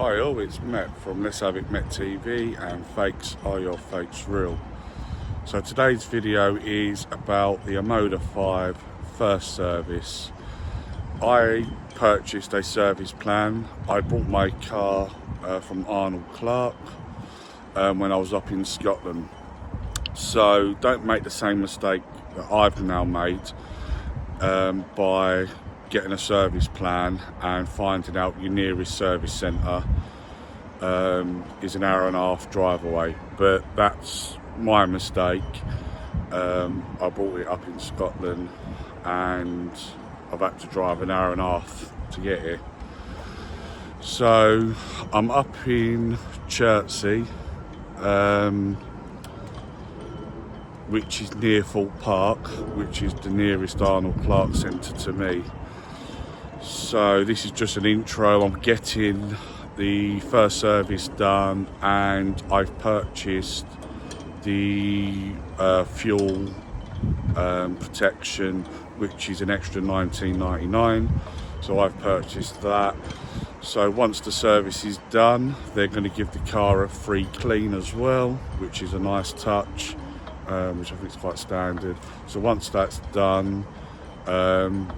Hi all, it's Met from Let's Have It Met TV and Fakes Are Your Fakes Real. So today's video is about the Omoda 5 first service. I purchased a service plan. I bought my car from Arnold Clark when I was up in Scotland. So don't make the same mistake that I've now made by getting a service plan and finding out your nearest service centre is an hour and a half drive away. But that's my mistake. I bought it up in Scotland and I've had to drive an hour and a half to get here. So I'm up in Chertsey, which is near Thorpe Park, which is the nearest Arnold Clark centre to me. So this is just an intro. I'm getting the first service done and I've purchased the fuel protection, which is an extra $19.99. So I've purchased that. So once the service is done, they're going to give the car a free clean as well, which is a nice touch, which I think is quite standard. So once that's done,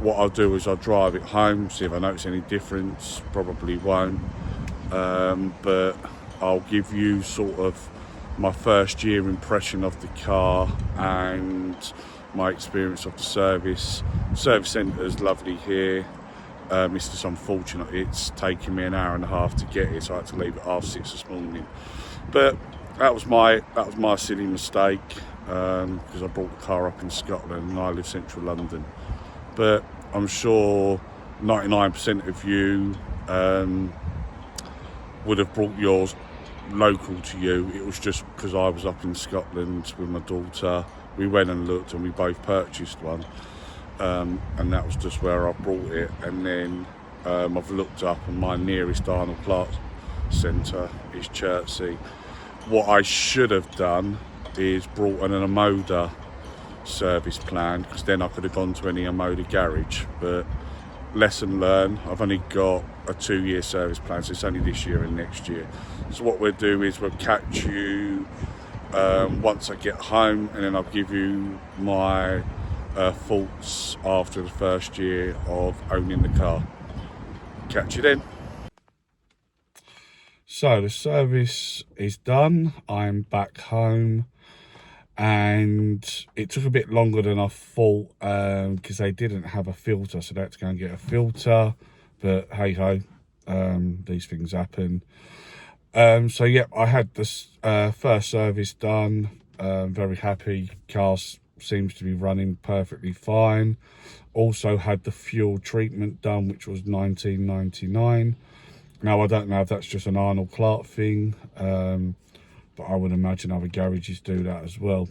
what I'll do is I'll drive it home, see if I notice any difference. Probably won't, but I'll give you sort of my first year impression of the car and my experience of the service. Service centre is lovely here. It's just unfortunate it's taken me an hour and a half to get here, so I had to leave at 6:30 this morning. But that was my silly mistake, because I brought the car up in Scotland and I live central London. But I'm sure 99% of you would have brought yours local to you. It was just because I was up in Scotland with my daughter. We went and looked and we both purchased one, and that was just where I brought it. And then I've looked up and my nearest Arnold Clark centre is Chertsey. What I should have done is brought an Omoda service plan, because then I could have gone to any Omoda garage. But lesson learned, I've only got a 2-year service plan, so it's only this year and next year. So what we'll do is we'll catch you once I get home, and then I'll give you my thoughts after the first year of owning the car. Catch you then. So the service is done. I'm back home. And it took a bit longer than I thought, because they didn't have a filter, so they had to go and get a filter. But hey ho, these things happen. So yeah, I had this first service done. Very happy. Car seems to be running perfectly fine. Also had the fuel treatment done, which was $19.99. Now I don't know if that's just an Arnold Clark thing, but I would imagine other garages do that as well.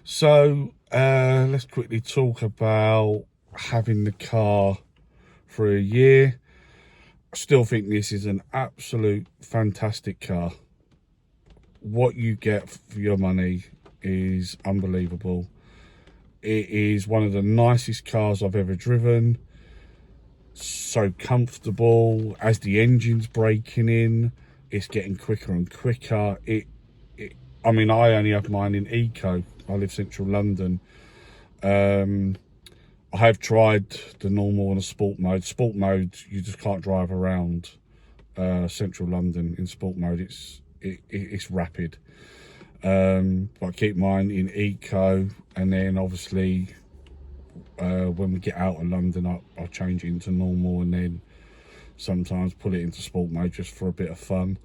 So let's quickly talk about having the car for a year. I still think this is an absolute fantastic car. What you get for your money is unbelievable. It is one of the nicest cars I've ever driven. So comfortable. As the engine's breaking in, it's getting quicker and quicker. I mean, I only have mine in eco. I live central London. I have tried the normal and the sport mode. Sport mode, you just can't drive around central London in sport mode. It's rapid. But I keep mine in eco, and then obviously when we get out of London, I'll change it into normal, and then sometimes put it into sport mode just for a bit of fun.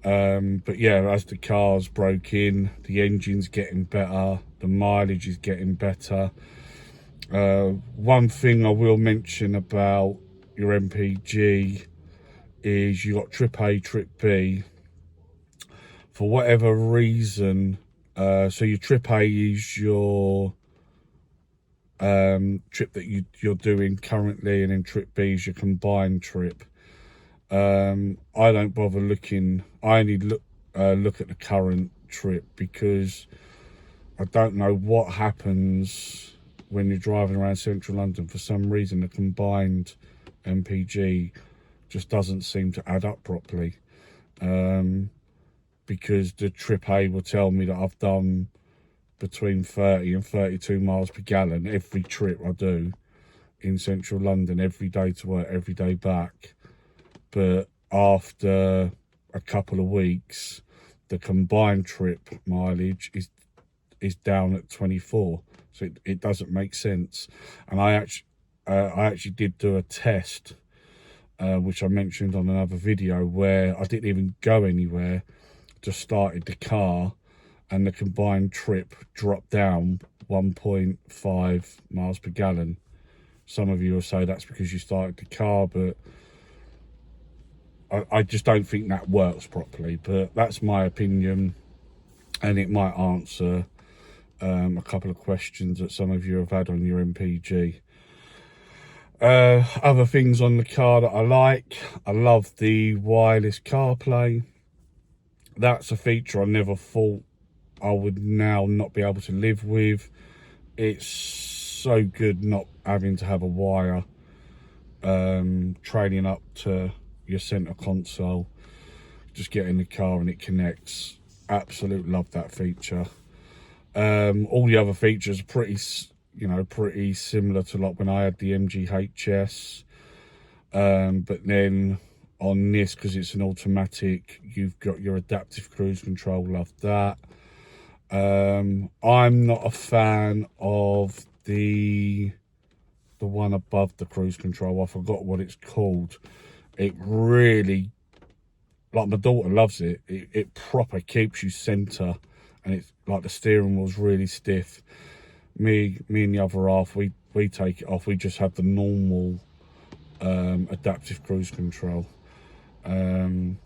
But yeah, as the car's broke in, the engine's getting better, the mileage is getting better. One thing I will mention about your MPG is you got trip A, trip B. For whatever reason, so your trip A is your trip that you're doing currently, and then trip B is your combined trip. I don't bother looking. I only look at the current trip, because I don't know what happens when you're driving around central London. For some reason, the combined MPG just doesn't seem to add up properly. Because the trip A will tell me that I've done between 30 and 32 miles per gallon every trip I do in central London, every day to work, every day back. But after a couple of weeks, the combined trip mileage is down at 24. So it doesn't make sense. And I actually did do a test, which I mentioned on another video, where I didn't even go anywhere, just started the car, and the combined trip dropped down 1.5 miles per gallon. Some of you will say that's because you started the car, but I just don't think that works properly. But that's my opinion, and it might answer a couple of questions that some of you have had on your MPG. Other things on the car that I like, I love the wireless CarPlay. That's a feature I never thought I would now not be able to live with. It's so good not having to have a wire trailing up to your center console. Just get in the car and it connects. Absolutely love that feature. All the other features are pretty similar to like when I had the MGHS, but then on this, because it's an automatic, you've got your adaptive cruise control. Love that. I'm not a fan of the one above the cruise control. I forgot what it's called. It really, like, my daughter loves it. It proper keeps you center, and it's like the steering wheel's really stiff. Me and the other half, we take it off. We just have the normal adaptive cruise control. And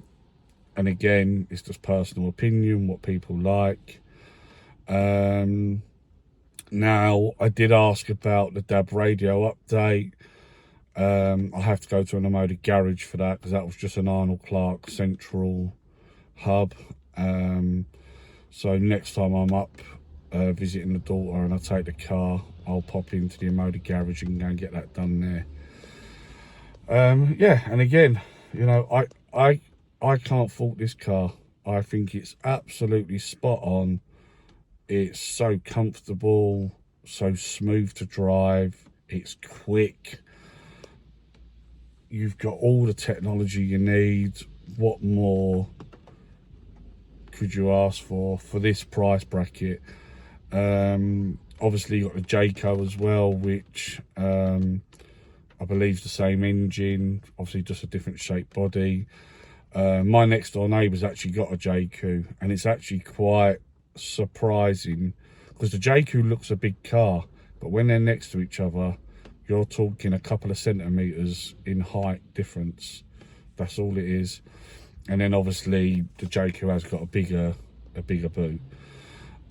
again, it's just personal opinion, what people like. Now, I did ask about the DAB radio update. I have to go to an Omoda garage for that, because that was just an Arnold Clark central hub. So next time I'm up visiting the daughter and I take the car, I'll pop into the Omoda garage and go and get that done there. Yeah, and again, you know, I can't fault this car. I think it's absolutely spot on. It's so comfortable, so smooth to drive. It's quick. You've got all the technology you need. What more could you ask for this price bracket? Obviously you got the Jayco as well, which I believe is the same engine, obviously just a different shaped body. My next door neighbour's actually got a Jayco, and it's actually quite surprising, because the Jayco looks a big car, but when they're next to each other, you're talking a couple of centimetres in height difference. That's all it is. And then obviously the Jayco has got a bigger boot.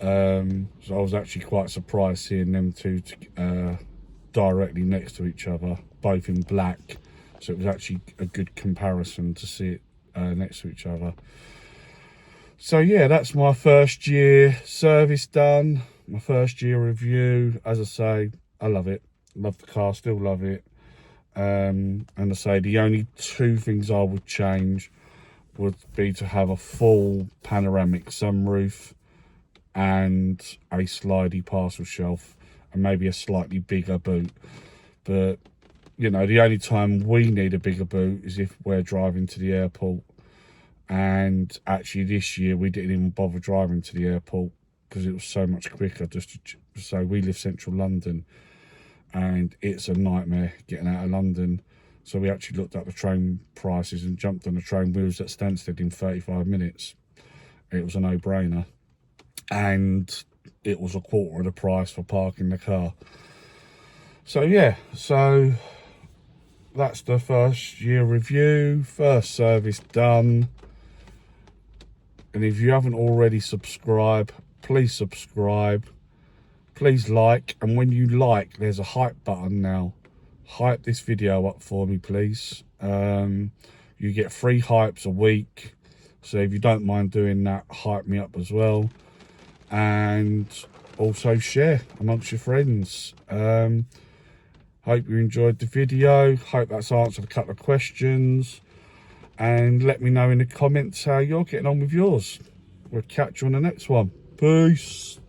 So I was actually quite surprised seeing them two directly next to each other, both in black. So it was actually a good comparison to see it next to each other. So yeah, that's my first year service done, my first year review. As I say, I love it. Love the car, still love it. And I say the only two things I would change would be to have a full panoramic sunroof and a slidey parcel shelf, and maybe a slightly bigger boot. But you know, the only time we need a bigger boot is if we're driving to the airport. And actually this year we didn't even bother driving to the airport because it was so much quicker. So we live central London, and it's a nightmare getting out of London. So we actually looked at the train prices and jumped on the train. We was at Stansted in 35 minutes. It was a no-brainer. And it was a quarter of the price for parking the car. So yeah, so that's the first year review, first service done. And if you haven't already subscribed, please subscribe. Please like, and when you like, there's a hype button now. Hype this video up for me, please. You get 3 hypes a week. So if you don't mind doing that, hype me up as well. And also share amongst your friends. Hope you enjoyed the video. Hope that's answered a couple of questions. and let me know in the comments how you're getting on with yours. We'll catch you on the next one. Peace.